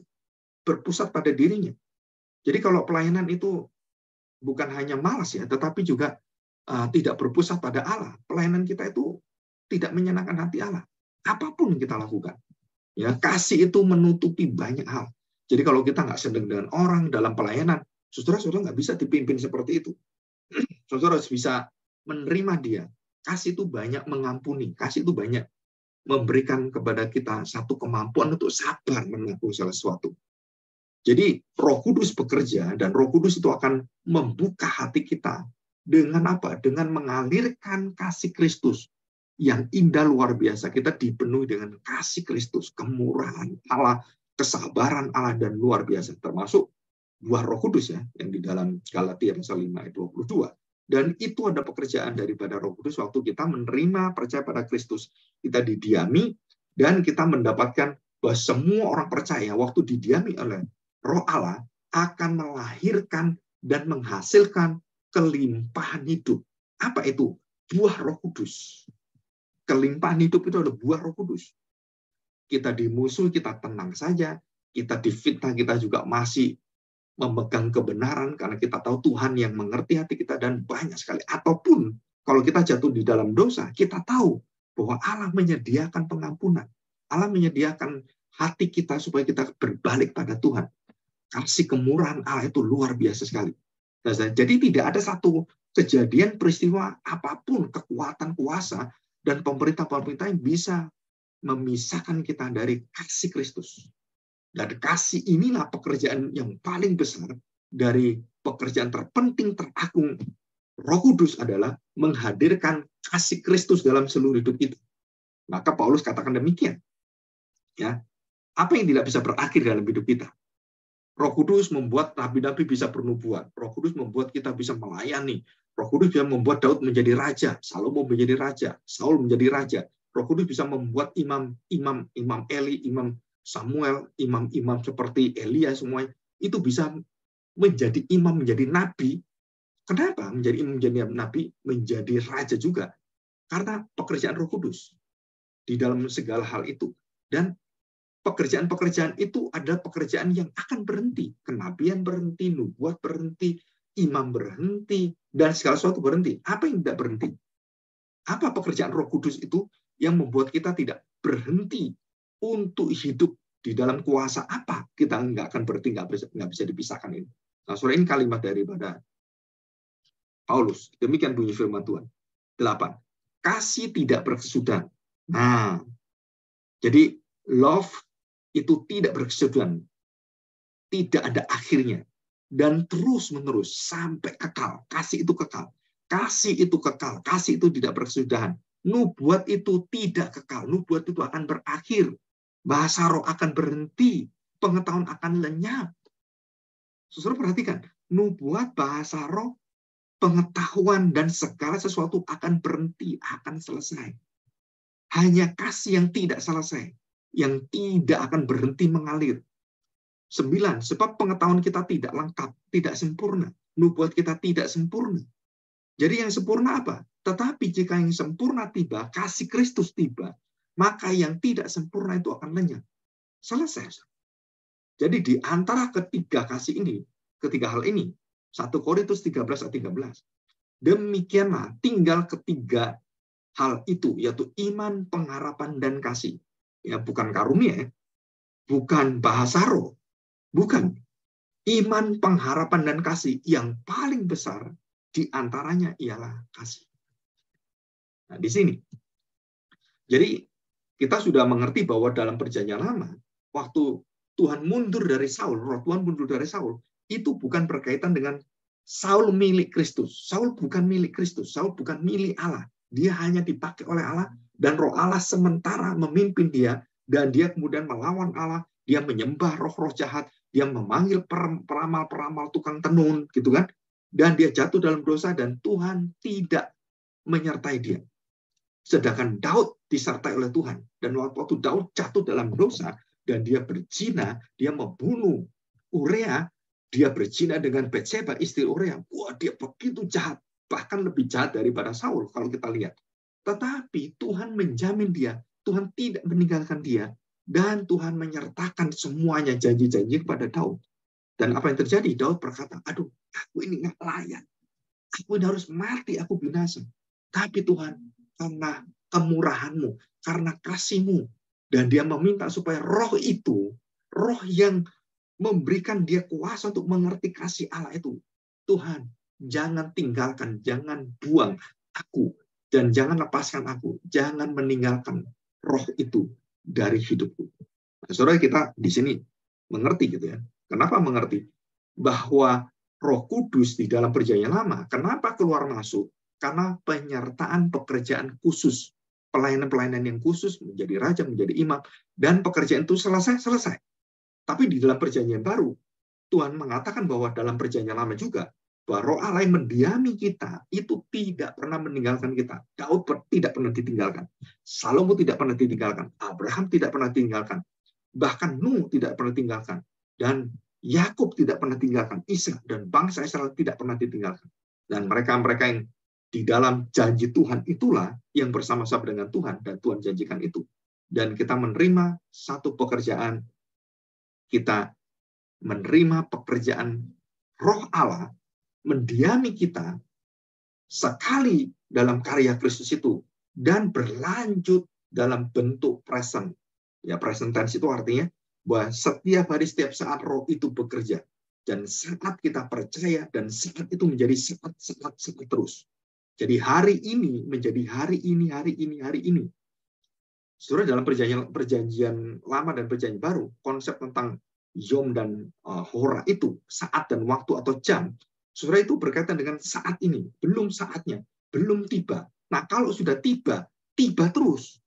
berpusat pada dirinya. Jadi kalau pelayanan itu bukan hanya malas ya, tetapi juga tidak berpusat pada Allah. Pelayanan kita itu tidak menyenangkan hati Allah. Apapun yang kita lakukan. Ya, kasih itu menutupi banyak hal. Jadi kalau kita nggak senang dengan orang dalam pelayanan, saudara-saudara nggak bisa dipimpin seperti itu. Saudara harus bisa menerima dia. Kasih itu banyak mengampuni. Kasih itu banyak memberikan kepada kita satu kemampuan untuk sabar menanggung sesuatu. Jadi Roh Kudus bekerja, dan Roh Kudus itu akan membuka hati kita dengan apa? Dengan mengalirkan kasih Kristus yang indah luar biasa. Kita dipenuhi dengan kasih Kristus, kemurahan Allah, kesabaran Allah, dan luar biasa. Termasuk buah Roh Kudus ya, yang di dalam Galatia pasal 5 ayat 22. Dan itu ada pekerjaan daripada Roh Kudus waktu kita menerima percaya pada Kristus. Kita didiami, dan kita mendapatkan bahwa semua orang percaya waktu didiami oleh Roh Allah akan melahirkan dan menghasilkan kelimpahan hidup. Apa itu? Buah Roh Kudus. Kelimpahan hidup itu adalah buah Roh Kudus. Kita dimusuh, kita tenang saja. Kita difitnah, kita juga masih memegang kebenaran karena kita tahu Tuhan yang mengerti hati kita, dan banyak sekali. Ataupun kalau kita jatuh di dalam dosa, kita tahu bahwa Allah menyediakan pengampunan. Allah menyediakan hati kita supaya kita berbalik pada Tuhan. Kasih kemurahan Allah itu luar biasa sekali. Jadi tidak ada satu kejadian, peristiwa, apapun, kekuatan, kuasa, dan pemerintah-pemerintah yang bisa memisahkan kita dari kasih Kristus. Dan kasih inilah pekerjaan yang paling besar dari pekerjaan terpenting, teragung Roh Kudus adalah menghadirkan kasih Kristus dalam seluruh hidup kita. Maka Paulus katakan demikian. Ya, apa yang tidak bisa berakhir dalam hidup kita? Roh Kudus membuat nabi-nabi bisa bernubuat. Roh Kudus membuat kita bisa melayani. Roh Kudus bisa membuat Daud menjadi raja, Salomo menjadi raja, Saul menjadi raja. Roh Kudus bisa membuat imam Eli, imam Samuel, imam-imam seperti Elia, semuanya itu bisa menjadi imam, menjadi nabi. Kenapa menjadi imam, menjadi nabi, menjadi raja juga? Karena pekerjaan Roh Kudus di dalam segala hal itu. Dan pekerjaan-pekerjaan itu adalah pekerjaan yang akan berhenti. Kenabian berhenti, nubuat berhenti, imam berhenti, dan segala sesuatu berhenti. Apa yang tidak berhenti? Apa pekerjaan Roh Kudus itu yang membuat kita tidak berhenti untuk hidup di dalam kuasa apa? Kita nggak akan berhenti, nggak bisa dipisahkan ini. Nah, saudara, ini kalimat daripada Paulus. Demikian bunyi firman Tuhan. 8. Kasih tidak berkesudahan. Nah, jadi love itu tidak berkesudahan. Tidak ada akhirnya. Dan terus-menerus sampai kekal. Kasih itu kekal. Kasih itu kekal. Kasih itu tidak berkesudahan. Nubuat itu tidak kekal. Nubuat itu akan berakhir. Bahasa roh akan berhenti. Pengetahuan akan lenyap. Saudara perhatikan. Nubuat, bahasa roh, pengetahuan, dan segala sesuatu akan berhenti. Akan selesai. Hanya kasih yang tidak selesai. Yang tidak akan berhenti mengalir. 9. Sebab pengetahuan kita tidak lengkap, tidak sempurna. Nubuat kita tidak sempurna. Jadi yang sempurna apa? Tetapi jika yang sempurna tiba, kasih Kristus tiba, maka yang tidak sempurna itu akan lenyap. Selesai. Jadi di antara ketiga kasih ini, ketiga hal ini, 1 Korintus 13 ayat 13. Demikianlah tinggal ketiga hal itu, yaitu iman, pengharapan, dan kasih. Ya, bukan karunia, bukan bahasa roh, bukan. Iman, pengharapan, dan kasih yang paling besar di antaranya ialah kasih. Nah, di sini. Jadi, kita sudah mengerti bahwa dalam perjanjian lama, waktu Tuhan mundur dari Saul, roh Tuhan mundur dari Saul, itu bukan berkaitan dengan Saul milik Kristus. Saul bukan milik Kristus. Saul bukan milik Allah. Dia hanya dipakai oleh Allah, dan roh Allah sementara memimpin dia, dan dia kemudian melawan Allah, dia menyembah roh-roh jahat, dia memanggil peramal-peramal tukang tenun, gitu kan? Dan dia jatuh dalam dosa, dan Tuhan tidak menyertai dia. Sedangkan Daud disertai oleh Tuhan. Dan waktu Daud jatuh dalam dosa, dan dia berzina, dia membunuh Urea, dia berzina dengan Batseba, istri Urea. Wah, dia begitu jahat. Bahkan lebih jahat daripada Saul, kalau kita lihat. Tetapi Tuhan menjamin dia, Tuhan tidak meninggalkan dia, dan Tuhan menyertakan semuanya janji-janji kepada Daud. Dan apa yang terjadi? Daud berkata, aduh, aku ini nggak layak. Aku ini harus mati, aku binasa. Tapi Tuhan, karena kemurahan-Mu, karena kasih-Mu, dan dia meminta supaya roh itu, roh yang memberikan dia kuasa untuk mengerti kasih Allah itu, Tuhan, jangan tinggalkan, jangan buang aku, dan jangan lepaskan aku, jangan meninggalkan roh itu dari hidupku. Nah, saudara, kita di sini mengerti gitu ya. Kenapa mengerti? Bahwa Roh Kudus di dalam Perjanjian Lama, kenapa keluar masuk? Karena penyertaan pekerjaan khusus, pelayanan-pelayanan yang khusus, menjadi raja, menjadi imam, dan pekerjaan itu selesai. Tapi di dalam Perjanjian Baru, Tuhan mengatakan bahwa dalam Perjanjian Lama juga, bahwa Roh Allah yang mendiami kita itu tidak pernah meninggalkan kita. Daud tidak pernah ditinggalkan. Salomo tidak pernah ditinggalkan. Abraham tidak pernah ditinggalkan. Bahkan Nuh tidak pernah ditinggalkan. Dan Yakub tidak pernah tinggalkan, Ishak dan bangsa Israel tidak pernah ditinggalkan. Dan mereka-mereka yang di dalam janji Tuhan itulah yang bersama-sama dengan Tuhan, dan Tuhan janjikan itu. Dan kita menerima satu pekerjaan, kita menerima pekerjaan Roh Allah mendiami kita sekali dalam karya Kristus itu, dan berlanjut dalam bentuk present. Ya, present tense itu artinya bahwa setiap hari, setiap saat Roh itu bekerja. Dan saat kita percaya, dan saat itu menjadi saat terus. Jadi hari ini menjadi hari ini, hari ini, hari ini. Saudara, dalam perjanjian Lama dan Perjanjian Baru, konsep tentang Yom dan Hora itu, saat dan waktu atau jam, saudara, itu berkaitan dengan saat ini. Belum saatnya, belum tiba. Nah, kalau sudah tiba, tiba terus.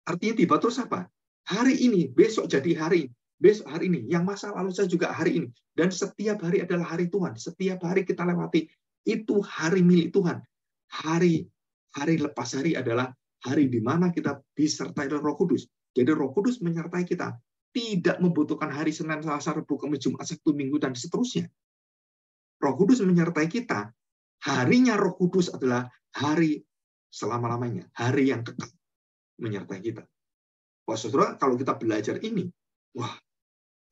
Artinya tiba terus apa? Hari ini, besok jadi hari, besok hari ini, yang masa lalu saya juga hari ini, dan setiap hari adalah hari Tuhan. Setiap hari kita lewati itu hari milik Tuhan. Hari lepas hari adalah hari di mana kita disertai oleh Roh Kudus. Jadi Roh Kudus menyertai kita, tidak membutuhkan hari Senin, Selasa, Rabu, Kamis, Jumat, Sabtu, Minggu, dan seterusnya. Roh Kudus menyertai kita. Harinya Roh Kudus adalah hari selama-lamanya, hari yang kekal menyertai kita. Wah, saudara, kalau kita belajar ini, wah,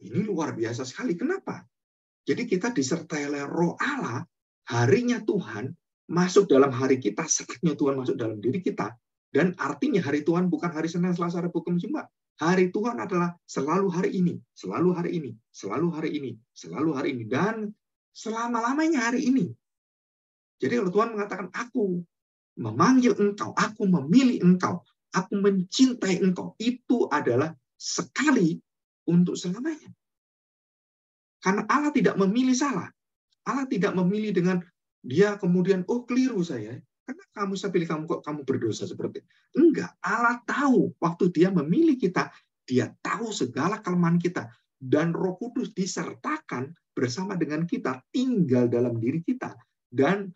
ini luar biasa sekali. Kenapa? Jadi kita disertai oleh Roh Allah, harinya Tuhan masuk dalam hari kita, saatnya Tuhan masuk dalam diri kita. Dan artinya hari Tuhan bukan hari Senin, Selasa, Rabu, Kamis, Jumat. Hari Tuhan adalah selalu hari ini, selalu hari ini, selalu hari ini, selalu hari ini, dan selama-lamanya hari ini. Jadi kalau Tuhan mengatakan, aku memanggil engkau, aku memilih engkau, aku mencintai engkau, itu adalah sekali untuk selamanya. Karena Allah tidak memilih salah. Allah tidak memilih dengan dia kemudian, oh keliru saya. Karena saya pilih kamu, kok kamu berdosa seperti itu. Enggak, Allah tahu waktu dia memilih kita, dia tahu segala kelemahan kita. Dan Roh Kudus disertakan bersama dengan kita, tinggal dalam diri kita. Dan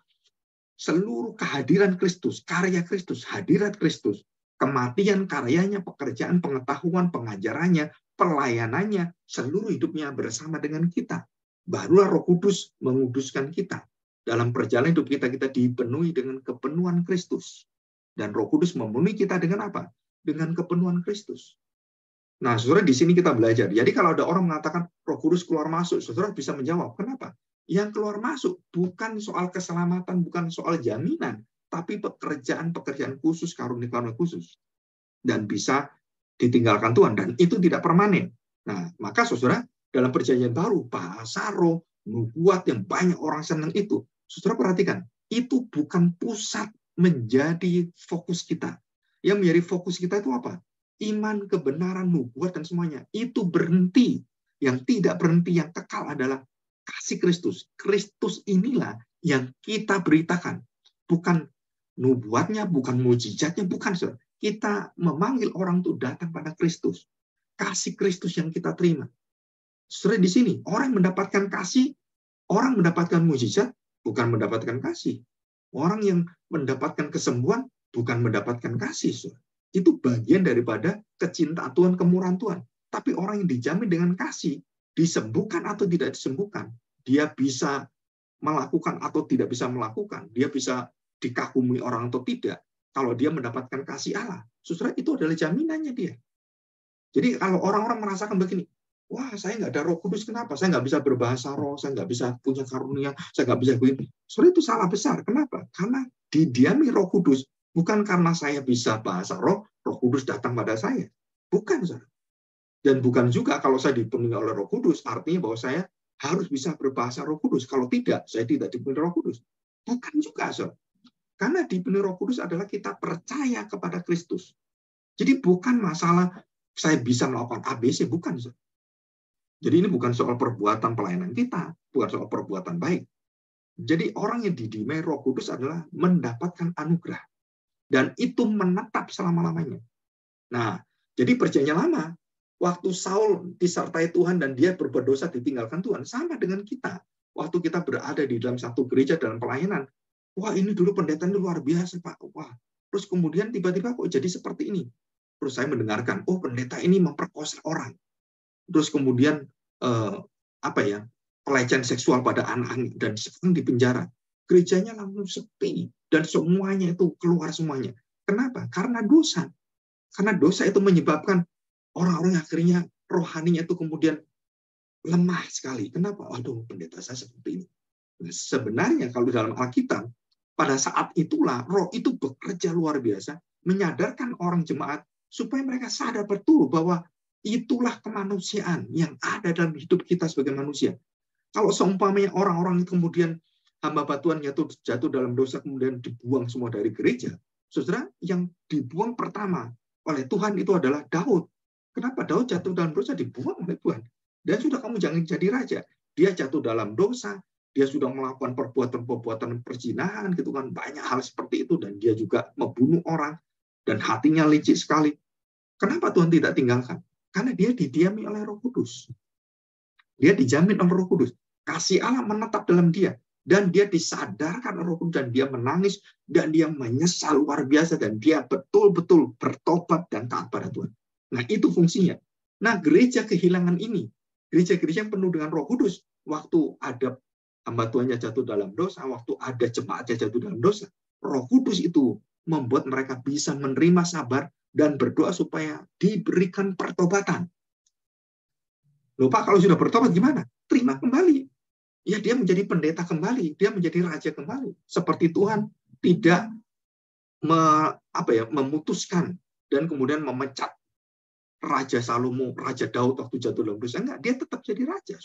seluruh kehadiran Kristus, karya Kristus, hadirat Kristus, kematian karyanya, pekerjaan, pengetahuan, pengajarannya, pelayanannya, seluruh hidupnya bersama dengan kita. Barulah Roh Kudus menguduskan kita. Dalam perjalanan hidup kita, kita dipenuhi dengan kepenuhan Kristus. Dan Roh Kudus memenuhi kita dengan apa? Dengan kepenuhan Kristus. Nah, saudara, di sini kita belajar. Jadi kalau ada orang mengatakan Roh Kudus keluar masuk, saudara bisa menjawab, kenapa? Yang keluar masuk bukan soal keselamatan, bukan soal jaminan, tapi pekerjaan-pekerjaan khusus, karunia-karunia khusus. Dan bisa ditinggalkan Tuhan. Dan itu tidak permanen. Nah, maka saudara, dalam Perjanjian Baru, bahasa roh, nubuat yang banyak orang senang itu, saudara perhatikan, itu bukan pusat menjadi fokus kita. Yang menjadi fokus kita itu apa? Iman, kebenaran, nubuat, dan semuanya. Itu berhenti. Yang tidak berhenti, yang kekal adalah kasih Kristus. Kristus inilah yang kita beritakan. Bukan nubuatnya, bukan mujizatnya, bukan. Saudara. Kita memanggil orang untuk datang pada Kristus. Kasih Kristus yang kita terima. Saudara, di sini, orang mendapatkan kasih, orang mendapatkan mujizat, bukan mendapatkan kasih. Orang yang mendapatkan kesembuhan, bukan mendapatkan kasih. Saudara. Itu bagian daripada kecintaan Tuhan, kemurahan Tuhan. Tapi orang yang dijamin dengan kasih, disembuhkan atau tidak disembuhkan, dia bisa melakukan atau tidak bisa melakukan, dia bisa dikagumi orang atau tidak, kalau dia mendapatkan kasih Allah. Saudara, itu adalah jaminannya dia. Jadi kalau orang-orang merasakan begini, wah saya nggak ada Roh Kudus, kenapa? Saya nggak bisa berbahasa roh, saya nggak bisa punya karunia, saya nggak bisa begini. Saudara, itu salah besar. Kenapa? Karena didiami Roh Kudus. Bukan karena saya bisa bahasa roh, Roh Kudus datang pada saya. Bukan, saudara. Dan bukan juga kalau saya dipenuhi oleh Roh Kudus, artinya bahwa saya harus bisa berbahasa Roh Kudus. Kalau tidak, saya tidak dipenuhi Roh Kudus. Bukan juga, saudara. Karena dipenuhi Roh Kudus adalah kita percaya kepada Kristus. Jadi bukan masalah saya bisa melakukan ABC, bukan, saudara. Jadi ini bukan soal perbuatan pelayanan kita, bukan soal perbuatan baik. Jadi orang yang didiami Roh Kudus adalah mendapatkan anugerah. Dan itu menetap selama-lamanya. Nah, jadi perjanjian lama, waktu Saul disertai Tuhan dan dia berbuat dosa ditinggalkan Tuhan, sama dengan kita. Waktu kita berada di dalam satu gereja dalam pelayanan, wah ini dulu pendeta ini luar biasa Pak, wah. Terus kemudian tiba-tiba kok jadi seperti ini. Terus saya mendengarkan, oh pendeta ini memperkosa orang. Terus kemudian pelecehan seksual pada anak-anak dan sekarang di penjara. Gerejanya langsung sepi dan semuanya itu keluar semuanya. Kenapa? Karena dosa. Karena dosa itu menyebabkan orang-orang akhirnya rohaninya itu kemudian lemah sekali. Kenapa? Aduh, pendeta saya seperti ini. Nah, sebenarnya kalau dalam Alkitab, pada saat itulah roh itu bekerja luar biasa, menyadarkan orang jemaat supaya mereka sadar betul bahwa itulah kemanusiaan yang ada dalam hidup kita sebagai manusia. Kalau seumpamanya orang-orang itu kemudian hamba Tuhan jatuh dalam dosa kemudian dibuang semua dari gereja, saudara, yang dibuang pertama oleh Tuhan itu adalah Daud. Kenapa Daud jatuh dalam dosa dibuang oleh Tuhan? Dan sudah kamu jangan jadi raja. Dia jatuh dalam dosa, dia sudah melakukan perbuatan-perbuatan perzinahan gitu kan, banyak hal seperti itu dan dia juga membunuh orang dan hatinya licik sekali. Kenapa Tuhan tidak tinggalkan? Karena dia didiami oleh Roh Kudus. Dia dijamin oleh Roh Kudus. Kasih Allah menetap dalam dia. Dan dia disadarkan oleh Roh Kudus. Dan dia menangis. Dan dia menyesal luar biasa. Dan dia betul-betul bertobat dan taat pada Tuhan. Nah, itu fungsinya. Nah, gereja kehilangan ini. Gereja-gereja yang penuh dengan Roh Kudus. Waktu ada hamba Tuhannya jatuh dalam dosa. Waktu ada jemaatnya jatuh dalam dosa. Roh Kudus itu membuat mereka bisa menerima sabar dan berdoa supaya diberikan pertobatan. Loh Pak, kalau sudah bertobat gimana? Terima kembali. Ya, dia menjadi pendeta kembali, dia menjadi raja kembali. Seperti Tuhan tidak memutuskan dan kemudian memecat Raja Salomo, Raja Daud waktu jatuh dalam dosa. Enggak, dia tetap jadi raja.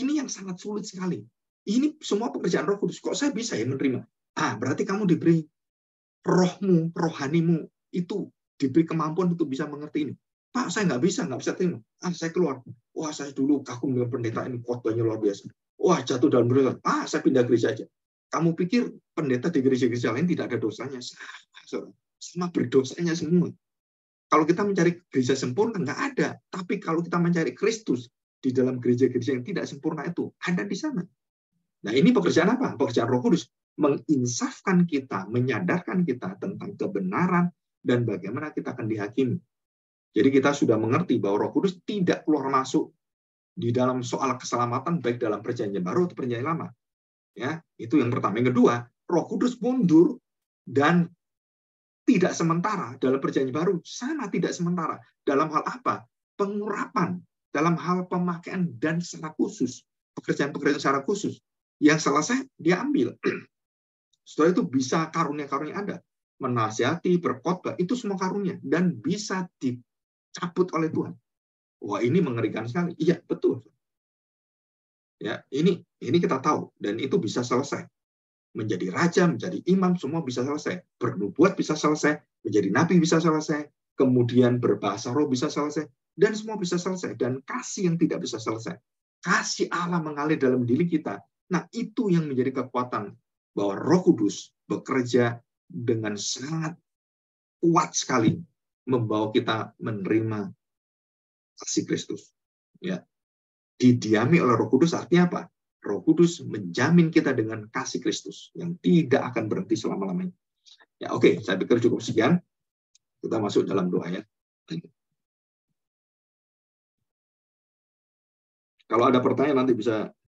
Ini yang sangat sulit sekali. Ini semua pekerjaan Roh Kudus. Kok saya bisa ya menerima? Berarti kamu diberi rohmu, rohanimu itu diberi kemampuan untuk bisa mengerti ini. Pak, saya nggak bisa terima. Saya keluar. Wah, saya dulu kagum dengan pendeta ini, khotbahnya luar biasa. Wah, jatuh dalam dosa. Saya pindah gereja aja. Kamu pikir pendeta di gereja-gereja lain tidak ada dosanya? Sama berdosanya semua. Kalau kita mencari gereja sempurna, nggak ada. Tapi kalau kita mencari Kristus di dalam gereja-gereja yang tidak sempurna itu, ada di sana. Nah, ini pekerjaan apa? Pekerjaan Roh Kudus. Menginsafkan kita, menyadarkan kita tentang kebenaran dan bagaimana kita akan dihakimi. Jadi kita sudah mengerti bahwa Roh Kudus tidak keluar masuk di dalam soal keselamatan baik dalam perjanjian baru atau perjanjian lama. Ya, itu yang pertama. Yang kedua, Roh Kudus mundur dan tidak sementara dalam perjanjian baru, sama tidak sementara. Dalam hal apa? Pengurapan, dalam hal pemakaian dan secara khusus, pekerjaan-pekerjaan secara khusus. Yang selesai dia ambil. Setelah itu bisa karunia-karunia ada. Menasihati, berkhotbah, itu semua karunia dan bisa dicabut oleh Tuhan. Wah, ini mengerikan sekali. Iya, betul. Ya, ini kita tahu dan itu bisa selesai. Menjadi raja, menjadi imam, semua bisa selesai. Bernubuat bisa selesai, menjadi nabi bisa selesai, kemudian berbahasa roh bisa selesai, dan semua bisa selesai. Dan kasih yang tidak bisa selesai. Kasih Allah mengalir dalam diri kita. Nah, itu yang menjadi kekuatan bahwa Roh Kudus bekerja dengan sangat kuat sekali membawa kita menerima kasih Kristus. Ya. Didiami oleh Roh Kudus artinya apa? Roh Kudus menjamin kita dengan kasih Kristus yang tidak akan berhenti selama-lamanya. Ya, oke, saya pikir cukup sekian. Kita masuk dalam doa ya. Kalau ada pertanyaan nanti bisa